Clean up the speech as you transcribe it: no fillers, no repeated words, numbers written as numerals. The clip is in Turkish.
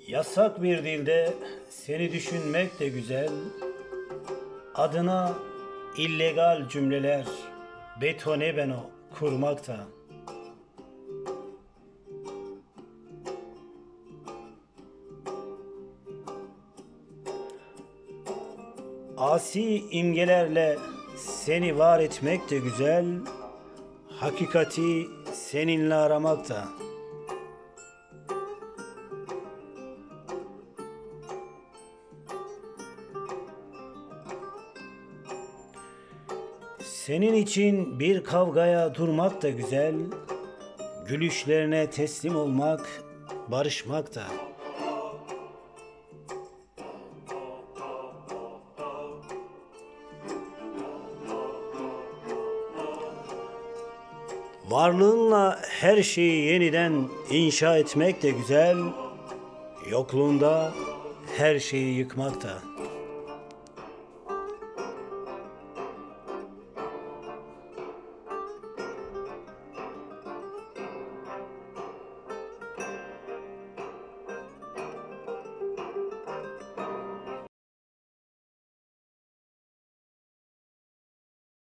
Yasak bir dilde seni düşünmek de güzel. Adına illegal cümleler, betone beno kurmak da. Asi imgelerle seni var etmek de güzel. Hakikati seninle aramak da. Senin için bir kavgaya durmak da güzel, gülüşlerine teslim olmak, barışmak da. Varlığınla her şeyi yeniden inşa etmek de güzel, yokluğunda her şeyi yıkmak da.